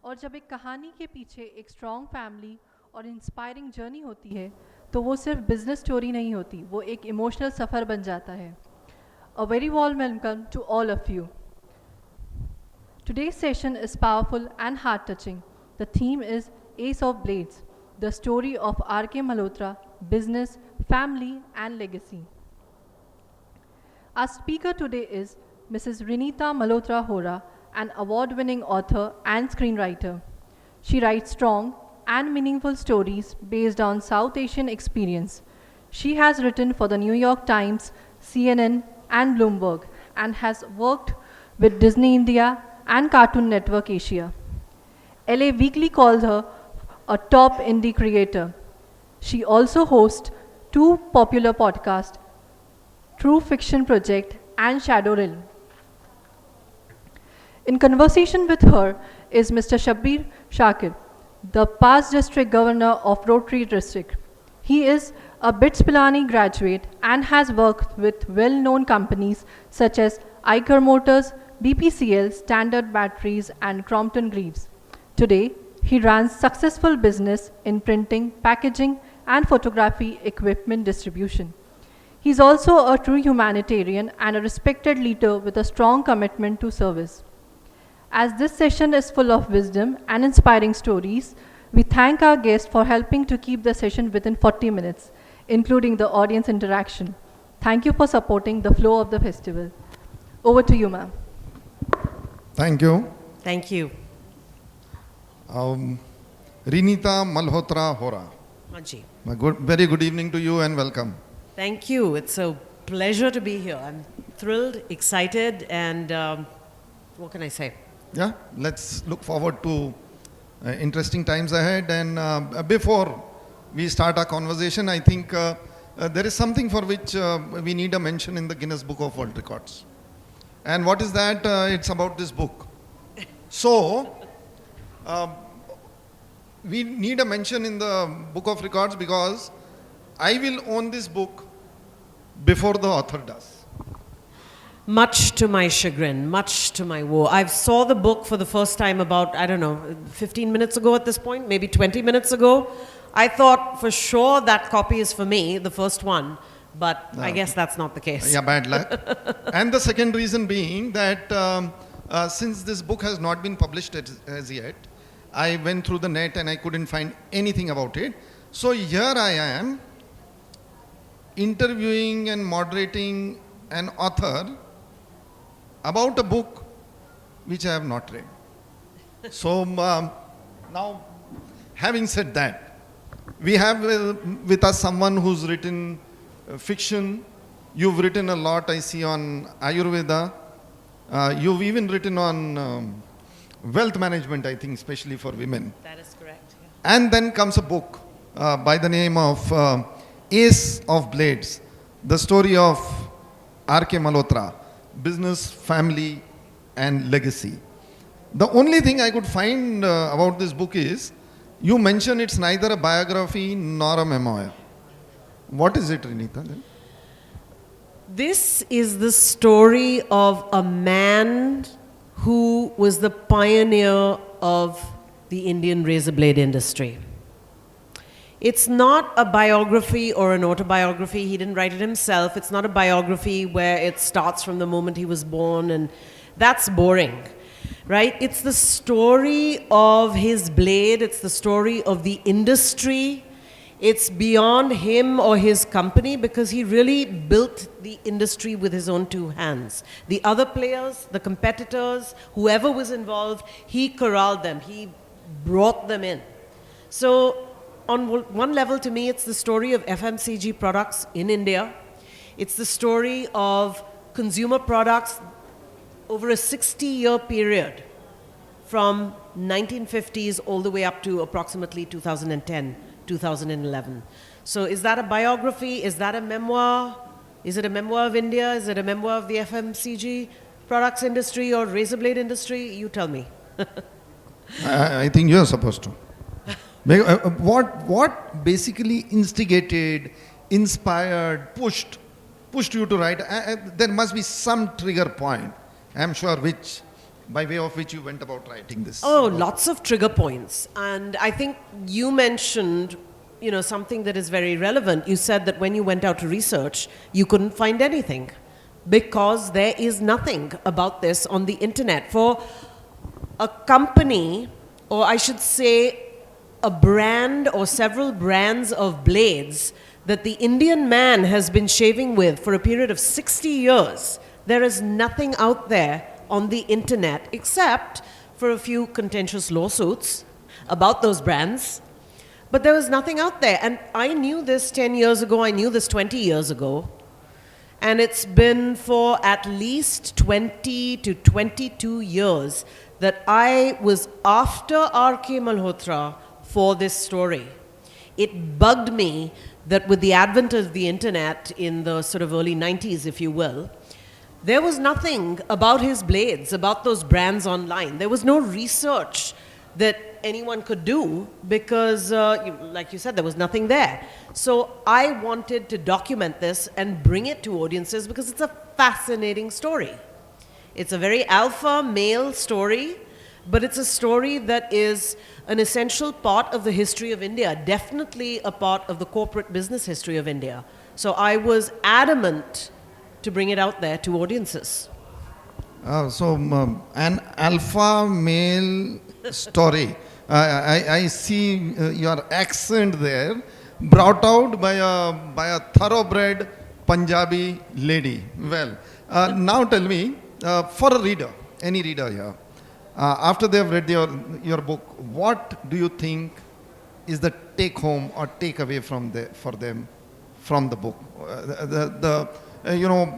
और जब एक कहानी के पीछे एक स्ट्रॉन्ग फैमिली और इंस्पायरिंग जर्नी होती है तो वो सिर्फ बिजनेस स्टोरी नहीं होती, वो एक इमोशनल सफ़र बन जाता है. A very warm welcome to all of you. Today's session is powerful and heart touching. The theme is Ace of Blades, the story of R.K. Malhotra, business, family, and legacy. Our speaker today is Mrs. Reenita Malhotra Hora, an award winning author and screenwriter. She writes strong and meaningful stories based on South Asian experience. She has written for the New York Times, CNN, and Bloomberg, and has worked with Disney India and Cartoon Network Asia. LA Weekly calls her a top indie creator. She also hosts two popular podcasts, True Fiction Project and Shadow Realm. In conversation with her is Mr. Shabbir Shakir, the past district governor of Rotary District. He is a BITS Pilani graduate and has worked with well-known companies such as Eicher Motors, BPCL, Standard Batteries, and Crompton Greaves. Today, he runs successful business in printing, packaging, and photography equipment distribution. He is also a true humanitarian and a respected leader with a strong commitment to service. As this session is full of wisdom and inspiring stories, we thank our guest for helping to keep the session within 40 minutes, including the audience interaction. Thank you for supporting the flow of the festival. Over to you, ma'am. Thank you. Thank you. Reenita Malhotra Hora. Haji. Very good evening to you and welcome. Thank you. It's a pleasure to be here. I'm thrilled, excited, and what can I say? Yeah, let's look forward to interesting times ahead. And before we start our conversation, I think there is something for which we need a mention in the Guinness Book of World Records. And what is that? It's about this book. So, we need a mention in the Book of Records because I will own this book before the author does. Much to my chagrin, much to my woe. I saw the book for the first time about, 15 minutes ago at this point, maybe 20 minutes ago. I thought for sure that copy is for me, the first one. But I guess that's not the case. Yeah, bad luck. And the second reason being that since this book has not been published as yet, I went through the net and I couldn't find anything about it. So here I am interviewing and moderating an author about a book which I have not read. So now, having said that, we have with us someone who's written fiction. You've written a lot, I see, on Ayurveda. You've even written on wealth management, I think, especially for women. That is correct. Yeah. And then comes a book by the name of Ace of Blades, the story of R.K. Malhotra, business, family, and legacy. The only thing I could find about this book is you mention it's neither a biography nor a memoir. What is it, Reenita, then? This is the story of a man who was the pioneer of the Indian razor blade industry. It's not a biography or an autobiography. He didn't write it himself. It's not a biography where it starts from the moment he was born, and that's boring, right? It's the story of his blade. It's the story of the industry. It's beyond him or his company because he really built the industry with his own two hands. The other players, the competitors, whoever was involved, he corralled them. He brought them in. So on one level, to me, it's the story of FMCG products in India. It's the story of consumer products over a 60-year period from 1950s all the way up to approximately 2010. 2011. So is that a biography? Is that a memoir? Is it a memoir of India? Is it a memoir of the FMCG products industry or razor blade industry? You tell me. I think you're supposed to. What basically instigated, inspired, pushed you to write? There must be some trigger point, I'm sure, which by way of which you went about writing this? Oh, lots of trigger points. And I think you mentioned, something that is very relevant. You said that when you went out to research, you couldn't find anything because there is nothing about this on the internet. For a company, or I should say a brand or several brands of blades that the Indian man has been shaving with for a period of 60 years, there is nothing out there on the internet except for a few contentious lawsuits about those brands. But there was nothing out there. And I knew this 10 years ago, I knew this 20 years ago. And it's been for at least 20 to 22 years that I was after R.K. Malhotra for this story. It bugged me that with the advent of the internet in the sort of early 90s, if you will, there was nothing about his blades, about those brands online. There was no research that anyone could do because, like you said, there was nothing there. So I wanted to document this and bring it to audiences because it's a fascinating story. It's a very alpha male story, but it's a story that is an essential part of the history of India, definitely a part of the corporate business history of India. So I was adamant to bring it out there to audiences. An alpha male story. I see your accent there, brought out by a thoroughbred Punjabi lady. Well, now tell me, for a reader, any reader here, after they have read your book, what do you think is the take home or take away for them from the book?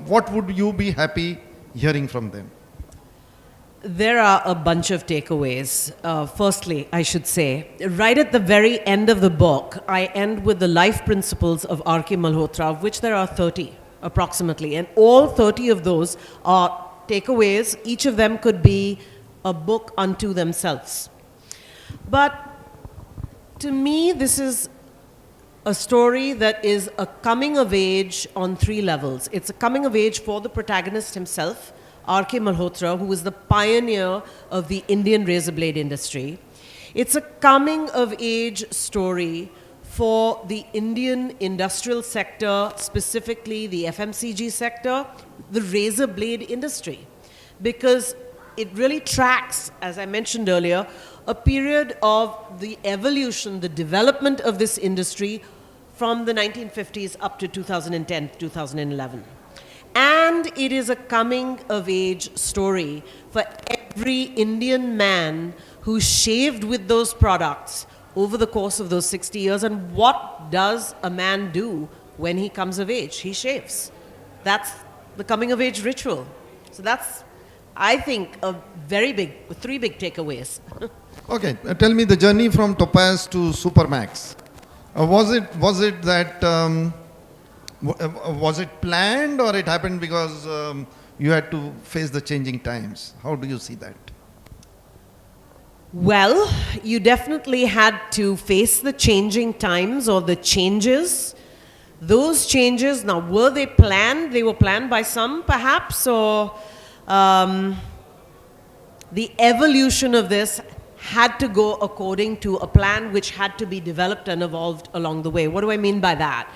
What would you be happy hearing from them? There are a bunch of takeaways. Firstly, I should say, right at the very end of the book, I end with the life principles of R.K. Malhotra, of which there are 30 approximately. And all 30 of those are takeaways. Each of them could be a book unto themselves. But to me, this is a story that is a coming of age on 3 levels. It's a coming of age for the protagonist himself, R.K. Malhotra, who was the pioneer of the Indian razor blade industry. It's a coming of age story for the Indian industrial sector, specifically the FMCG sector, the razor blade industry, because it really tracks, as I mentioned earlier, a period of the evolution, the development of this industry from the 1950s up to 2010, 2011. And it is a coming of age story for every Indian man who shaved with those products over the course of those 60 years. And what does a man do when he comes of age? He shaves. That's the coming of age ritual. So that's, I think, a very big, 3 big takeaways. Okay, tell me the journey from Topaz to Supermax. Was it that was it planned, or it happened because you had to face the changing times? How do you see that? Well, you definitely had to face the changing times or the changes. Those changes, now were they planned? They were planned by some perhaps, or the evolution of this had to go according to a plan which had to be developed and evolved along the way. What do I mean by that?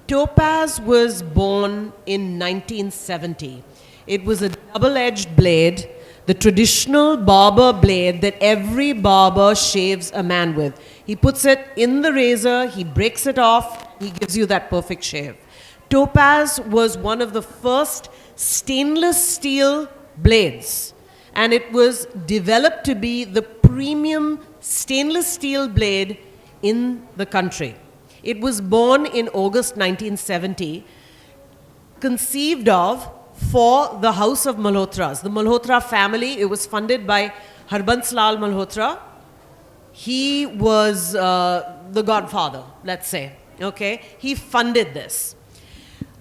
Topaz was born in 1970. It was a double-edged blade, the traditional barber blade that every barber shaves a man with. He puts it in the razor, he breaks it off, he gives you that perfect shave. Topaz was one of the first stainless steel blades, and it was developed to be the premium stainless steel blade in the country. It was born in August 1970, conceived of for the house of Malhotras. The Malhotra family, it was funded by Harbans Lal Malhotra. He was the godfather, let's say, okay? He funded this.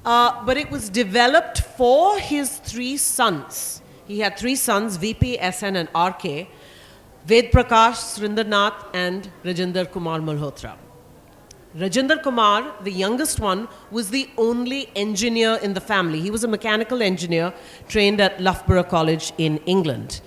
But it was developed for his 3 sons. He had 3 sons, VP, SN and RK, Ved Prakash, Srindranath and Rajinder Kumar Malhotra. Rajinder Kumar, the youngest one, was the only engineer in the family. He was a mechanical engineer trained at Loughborough College in England.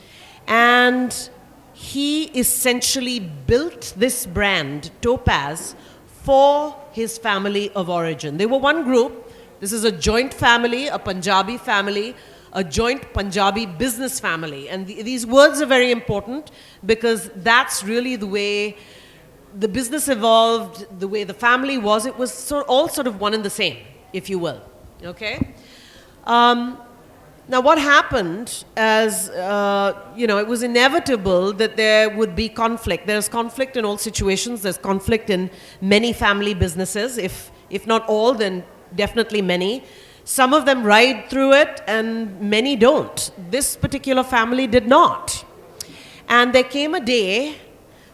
And he essentially built this brand, Topaz, for his family of origin. They were one group. This is a joint family, a Punjabi family, a joint Punjabi business family. And these words are very important because that's really the way the business evolved, the way the family was. It was all sort of one and the same, if you will. Okay? Now, what happened as, it was inevitable that there would be conflict. There's conflict in all situations. There's conflict in many family businesses. If not all, then definitely many. Some of them ride through it and many don't. This particular family did not. And there came a day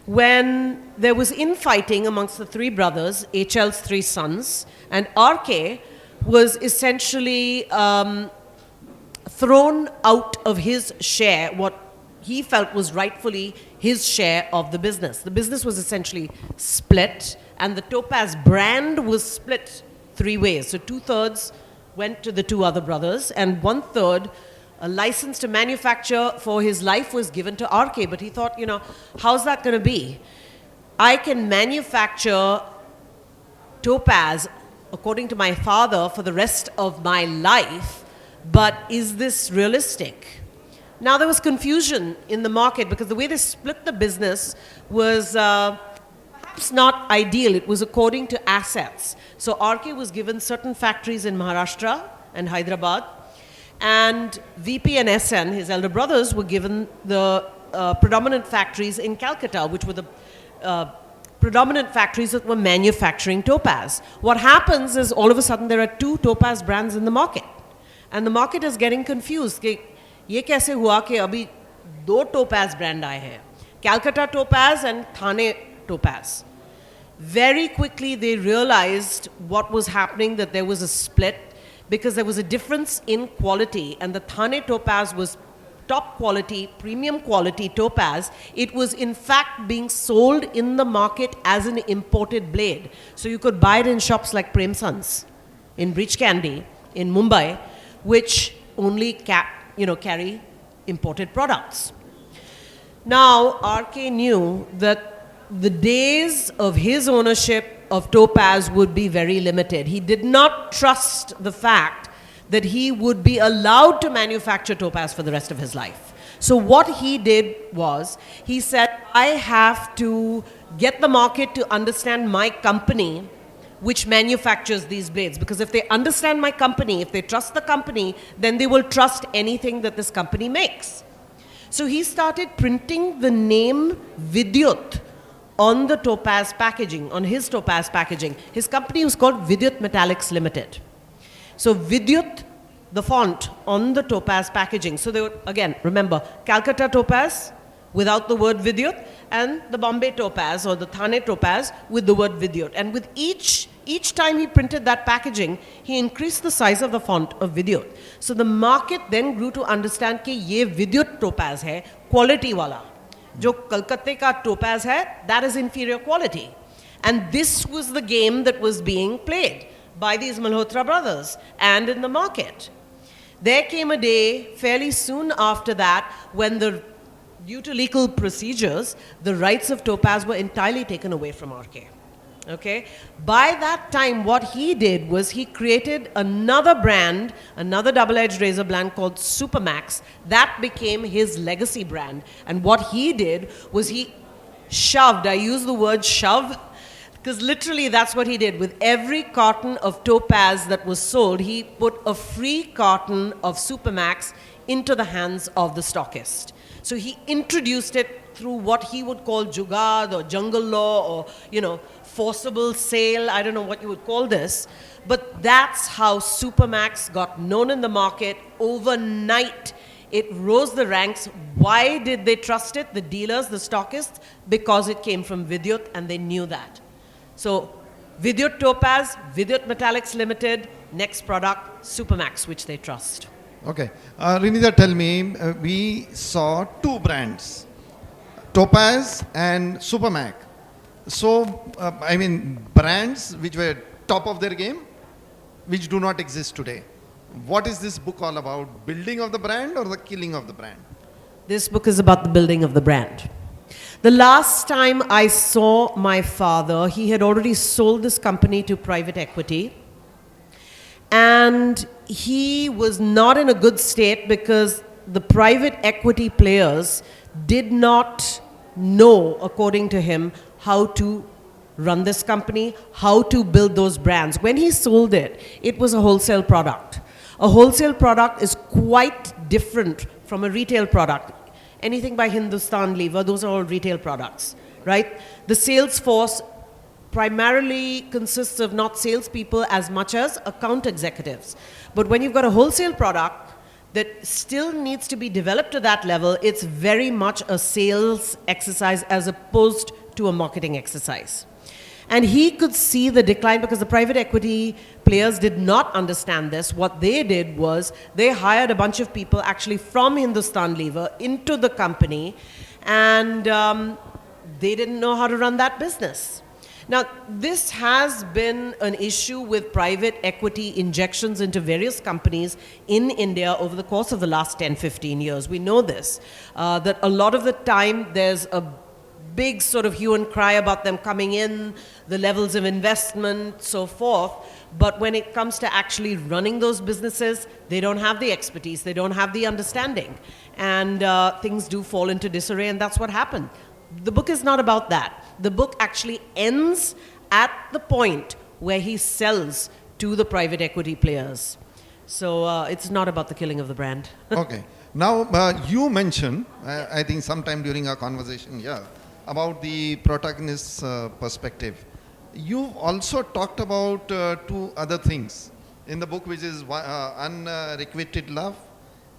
when there was infighting amongst the three brothers, HL's three sons, and RK was essentially thrown out of his share, what he felt was rightfully his share of the business. The business was essentially split, and the Topaz brand was split three ways. So 2/3 went to the two other brothers, and 1/3, a license to manufacture for his life was given to RK. But he thought, how's that going to be? I can manufacture Topaz, according to my father, for the rest of my life, but is this realistic? Now, there was confusion in the market because the way they split the business was perhaps not ideal. It was according to assets. So RK was given certain factories in Maharashtra and Hyderabad, and VP and SN, his elder brothers, were given the predominant factories in Calcutta, which were the predominant factories that were manufacturing Topaz. What happens is all of a sudden there are two Topaz brands in the market. And the market is getting confused. कि ये कैसे हुआ कि अभी दो Topaz brand आए हैं, Calcutta Topaz and Thane Topaz. Very quickly they realized what was happening, that there was a split because there was a difference in quality, and the Thane Topaz was top quality, premium quality Topaz. It was in fact being sold in the market as an imported blade. So you could buy it in shops like Prem Sons, in Breach Candy, in Mumbai, which only carry imported products. Now, RK knew that the days of his ownership of Topaz would be very limited. He did not trust the fact that he would be allowed to manufacture Topaz for the rest of his life. So what he did was, he said, I have to get the market to understand my company which manufactures these blades. Because if they understand my company, if they trust the company, then they will trust anything that this company makes. So he started printing the name Vidyut on the Topaz packaging, on his Topaz packaging. His company was called Vidyut Metallics Limited. So Vidyut, the font on the Topaz packaging. So they were, again, remember, Calcutta Topaz without the word Vidyut, and the Bombay Topaz or the Thane Topaz with the word Vidyut. And with each time he printed that packaging, he increased the size of the font of Vidyut. So the market then grew to understand कि ये Vidyut Topaz है, quality वाला. जो कलकत्ते का Topaz है, that is inferior quality. And this was the game that was being played by these Malhotra brothers and in the market. There came a day fairly soon after that when due to legal procedures, the rights of Topaz were entirely taken away from RK. Okay? By that time, what he did was he created another brand, another double-edged razor brand called Supermax. That became his legacy brand. And what he did was he shoved, I use the word shove, because literally that's what he did. With every carton of Topaz that was sold, he put a free carton of Supermax into the hands of the stockist. So he introduced it through what he would call jugad or jungle law or, forcible sale. I don't know what you would call this. But that's how Supermax got known in the market. Overnight, it rose the ranks. Why did they trust it? The dealers, the stockists? Because it came from Vidyut and they knew that. So Vidyut Topaz, Vidyut Metallics Limited, next product, Supermax, which they trust. Okay. Reenita, tell me, we saw two brands, Topaz and Supermax. So, brands which were top of their game, which do not exist today. What is this book all about? Building of the brand or the killing of the brand? This book is about the building of the brand. The last time I saw my father, he had already sold this company to private equity. And he was not in a good state because the private equity players did not know, according to him, how to run this company, how to build those brands. When he sold it, it was a wholesale product. A wholesale product is quite different from a retail product. Anything by Hindustan Lever, those are all retail products, right? The sales force primarily consists of not salespeople as much as account executives. But when you've got a wholesale product that still needs to be developed to that level, it's very much a sales exercise as opposed to a marketing exercise. And he could see the decline because the private equity players did not understand this. What they did was they hired a bunch of people actually from Hindustan Lever into the company, and they didn't know how to run that business. Now, this has been an issue with private equity injections into various companies in India over the course of the last 10, 15 years. We know this, that a lot of the time there's a big sort of hue and cry about them coming in, the levels of investment, so forth. But when it comes to actually running those businesses, they don't have the expertise, they don't have the understanding. And things do fall into disarray, and that's what happened. The book is not about that. The book actually ends at the point where he sells to the private equity players. So it's not about the killing of the brand. Okay. Now, you mentioned, I think sometime during our conversation here, about the protagonist's perspective. You've also talked about two other things in the book, which is unrequited love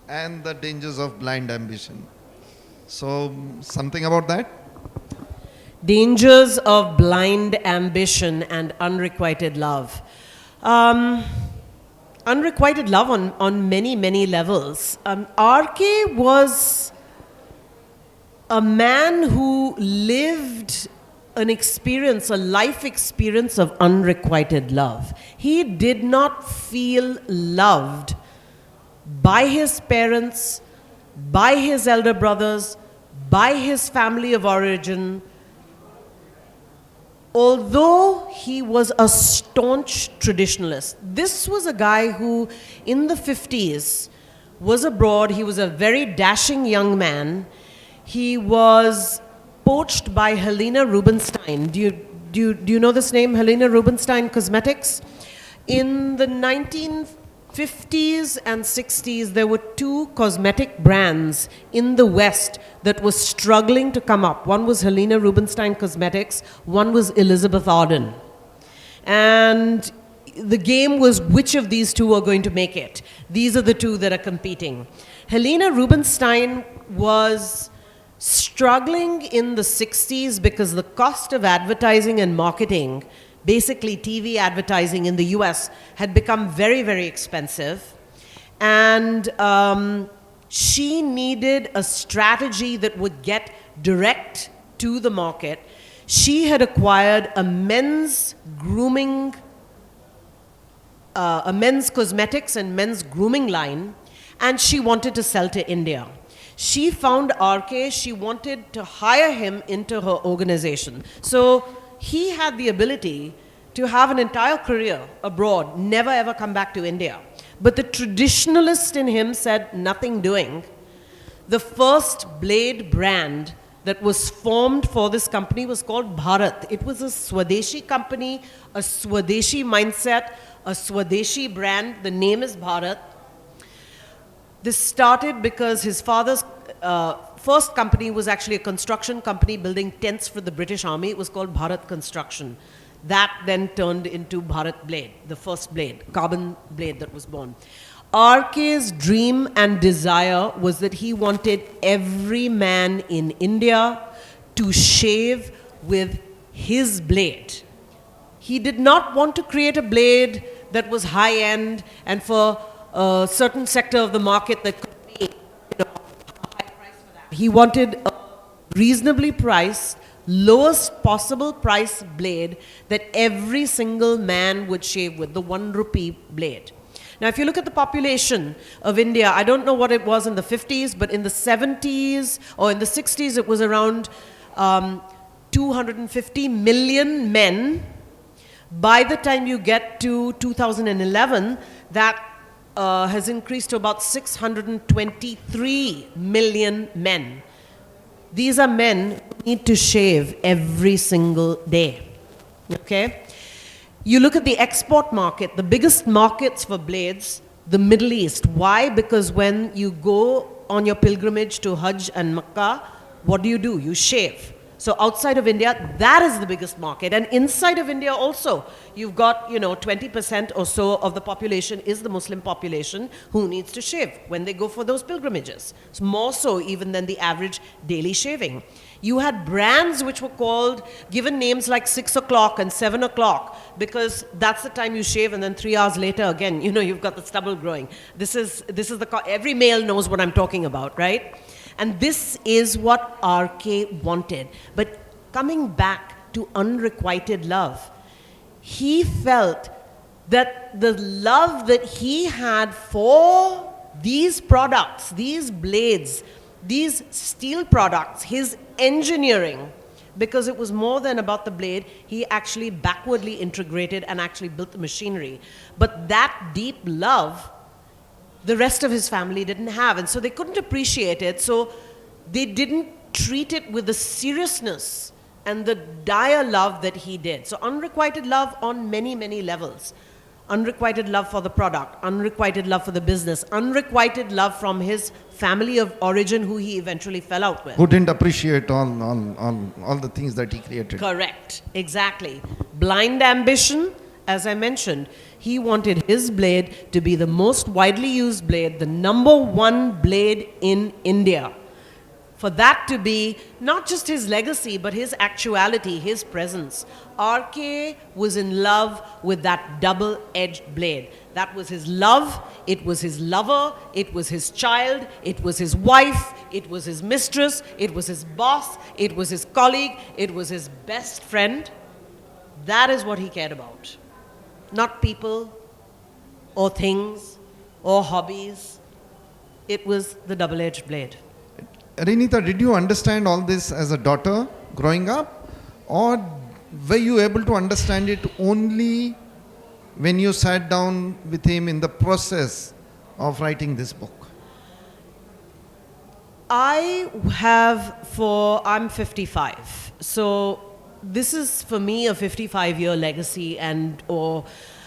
and the dangers of blind ambition. So, something about that? Dangers of blind ambition and unrequited love. Unrequited love on many, many levels. RK was a man who lived an experience, a life experience of unrequited love. He did not feel loved by his parents, by his elder brothers, by his family of origin. Although he was a staunch traditionalist, this was a guy who in the 50s was abroad. He was a very dashing young man. He was poached by Helena Rubinstein. Do you know this name, Helena Rubinstein Cosmetics? In the 1950s and 60s, there were two cosmetic brands in the West that were struggling to come up. One was Helena Rubinstein Cosmetics, one was Elizabeth Arden. And the game was which of these two are going to make it. These are the two that are competing. Helena Rubinstein was struggling in the 60s because the cost of advertising and marketing, basically TV advertising in the US, had become very, very expensive. And she needed a strategy that would get direct to the market. She had acquired a men's grooming, a men's cosmetics and men's grooming line, and she wanted to sell to India. She found RK, she wanted to hire him into her organization. So he had the ability to have an entire career abroad, never ever come back to India. But the traditionalist in him said, nothing doing. The first blade brand that was formed for this company was called Bharat. It was a Swadeshi company, a Swadeshi mindset, a Swadeshi brand. The name is Bharat. This started because his father's first company was actually a construction company building tents for the British Army. It was called Bharat Construction. That then turned into Bharat Blade, the first blade, carbon blade that was born. RK's dream and desire was that he wanted every man in India to shave with his blade. He did not want to create a blade that was high-end and for a certain sector of the market that could pay a high price for that. He wanted a reasonably priced, lowest possible price blade that every single man would shave with, the 1 rupee blade. Now, if you look at the population of India, I don't know what it was in the 50s, but in the 70s or in the 60s, it was around 250 million men. By the time you get to 2011, that has increased to about 623 million men. These are men who need to shave every single day. Okay? You look at the export market, the biggest markets for blades, the Middle East. Why? Because when you go on your pilgrimage to Hajj and Makkah, what do? You shave. So outside of India, that is the biggest market. And inside of India also, you've got, 20% or so of the population is the Muslim population who needs to shave when they go for those pilgrimages. It's more so even than the average daily shaving. You had brands which were given names like 6 o'clock and 7 o'clock because that's the time you shave, and then 3 hours later again, you've got the stubble growing. Every male knows what I'm talking about, right? And this is what RK wanted. But coming back to unrequited love, he felt that the love that he had for these products, these blades, these steel products, his engineering, because it was more than about the blade, he actually backwardly integrated and actually built the machinery. But that deep love, the rest of his family didn't have, and so they couldn't appreciate it, so they didn't treat it with the seriousness and the dire love that he did. So unrequited love on many, many levels. Unrequited love for the product, unrequited love for the business, unrequited love from his family of origin who he eventually fell out with. Who didn't appreciate all the things that he created. Correct, exactly. Blind ambition, as I mentioned, he wanted his blade to be the most widely used blade, the #1 blade in India. For that to be not just his legacy, but his actuality, his presence. RK was in love with that double-edged blade. That was his love, it was his lover, it was his child, it was his wife, it was his mistress, it was his boss, it was his colleague, it was his best friend. That is what he cared about. Not people, or things, or hobbies. It was the double-edged blade. Reenita, did you understand all this as a daughter growing up? Or were you able to understand it only when you sat down with him in the process of writing this book? I'm 55. So this is for me a 55-year legacy, or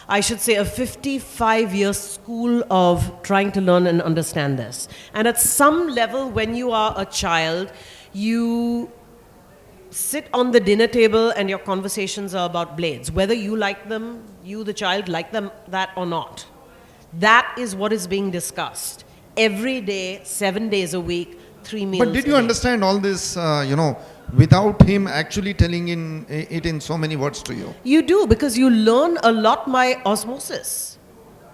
I should say a 55-year school of trying to learn and understand this. And at some level, when you are a child, you sit on the dinner table and your conversations are about blades. Whether you like them, you the child, like them that or not. That is what is being discussed. Every day, 7 days a week, 3 meals. But did you understand all this, without him actually telling it in so many words to you? You do, because you learn a lot by osmosis.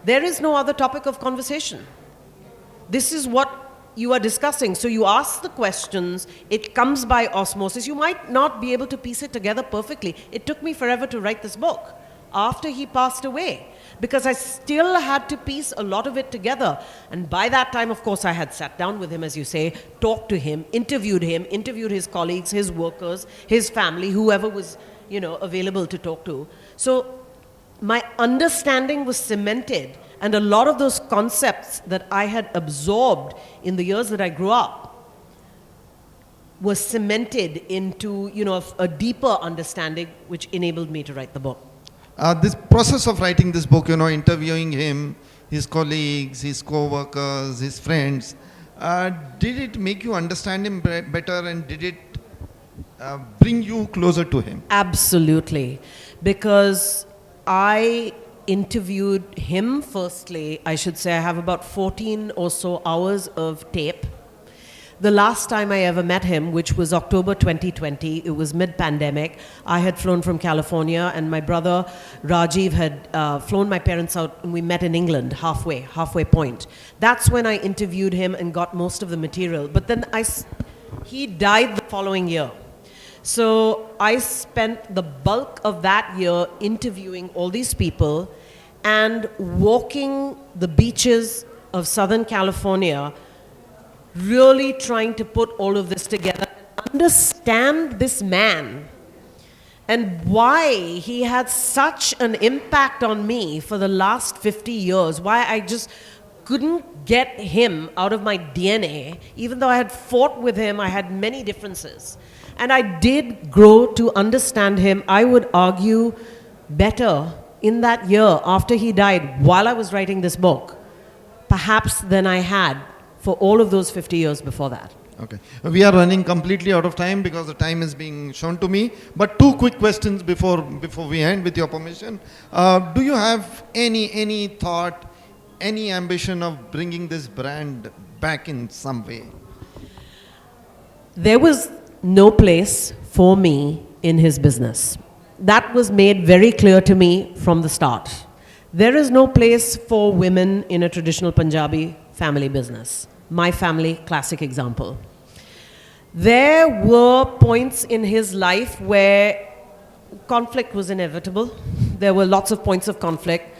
There is no other topic of conversation. This is what you are discussing. So you ask the questions, it comes by osmosis. You might not be able to piece it together perfectly. It took me forever to write this book after he passed away, because I still had to piece a lot of it together. And by that time, of course, I had sat down with him, as you say, talked to him, interviewed his colleagues, his workers, his family, whoever was, available to talk to. So my understanding was cemented, and a lot of those concepts that I had absorbed in the years that I grew up was cemented into, a deeper understanding, which enabled me to write the book. This process of writing this book, interviewing him, his colleagues, his co-workers, his friends, did it make you understand him better, and did it bring you closer to him? Absolutely. Because I interviewed him firstly. I should say I have about 14 or so hours of tape. The last time I ever met him, which was October 2020, it was mid-pandemic, I had flown from California, and my brother Rajiv had flown my parents out, and we met in England, halfway point. That's when I interviewed him and got most of the material. But then he died the following year. So I spent the bulk of that year interviewing all these people, and walking the beaches of Southern California, really trying to put all of this together, understand this man and why he had such an impact on me for the last 50 years, why I just couldn't get him out of my DNA, even though I had fought with him, I had many differences. And I did grow to understand him, I would argue, better in that year after he died, while I was writing this book, perhaps than I had for all of those 50 years before that. Okay. We are running completely out of time because the time is being shown to me. But two quick questions before we end, with your permission. Do you have any thought, any ambition of bringing this brand back in some way? There was no place for me in his business. That was made very clear to me from the start. There is no place for women in a traditional Punjabi family business. My family, classic example. There were points in his life where conflict was inevitable. There were lots of points of conflict.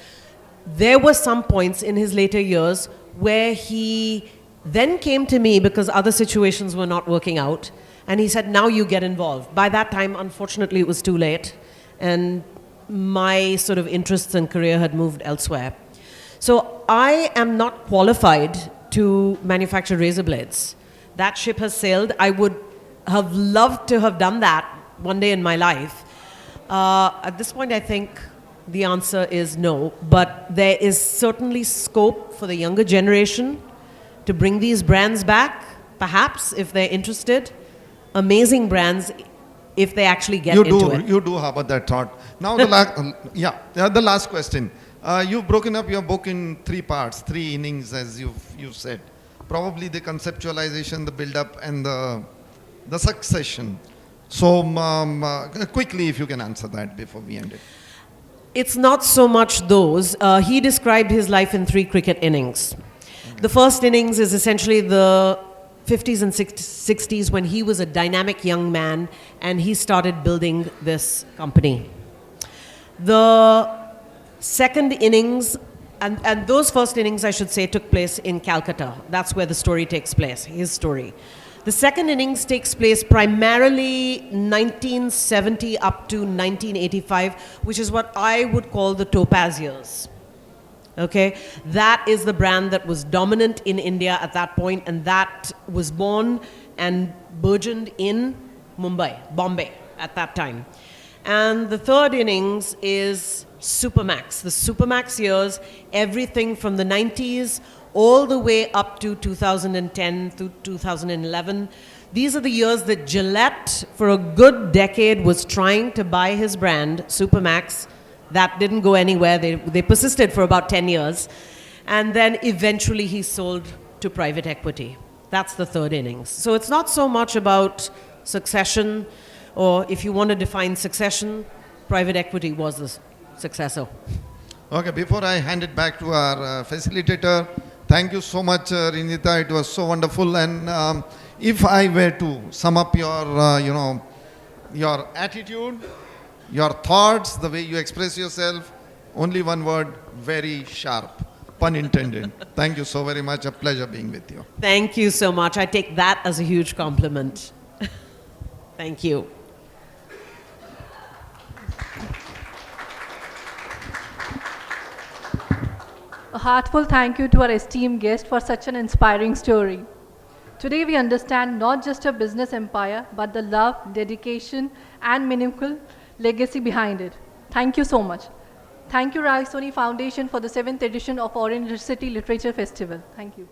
There were some points in his later years where he then came to me because other situations were not working out, and he said, now you get involved. By that time, unfortunately, it was too late, and my sort of interests and career had moved elsewhere. So I am not qualified to manufacture razor blades. That ship has sailed. I would have loved to have done that one day in my life. At this point, I think the answer is no, but there is certainly scope for the younger generation to bring these brands back, perhaps, if they're interested. Amazing brands, if they actually get into it. You do harbor that thought. Now the the last question. You've broken up your book in 3 parts, 3 innings, as you've said. Probably the conceptualization, the build-up, and the succession. So quickly, if you can answer that before we end it. It's not so much those. He described his life in 3 cricket innings. Okay. The first innings is essentially the 50s and 60s when he was a dynamic young man and he started building this company. The second innings, and those first innings, I should say, took place in Calcutta. That's where the story takes place, his story. The second innings takes place primarily 1970 up to 1985, which is what I would call the Topaz years. Okay? That is the brand that was dominant in India at that point, and that was born and burgeoned in Bombay at that time. And the third innings is Supermax. The Supermax years, everything from the 90s all the way up to 2010 to 2011. These are the years that Gillette, for a good decade, was trying to buy his brand, Supermax. That didn't go anywhere. They persisted for about 10 years. And then eventually he sold to private equity. That's the third innings. So it's not so much about succession, or if you want to define succession, private equity was the successor. Okay, before I hand it back to our facilitator, thank you so much, Reenita. It was so wonderful. And if I were to sum up your, your attitude, your thoughts, the way you express yourself, only one word: very sharp. Pun intended. Thank you so very much. A pleasure being with you. Thank you so much. I take that as a huge compliment. Thank you. A heartfelt thank you to our esteemed guest for such an inspiring story. Today we understand not just a business empire, but the love, dedication, and meaningful legacy behind it. Thank you so much. Thank you, Rai Soni Foundation, for the 7th edition of Orange City Literature Festival. Thank you.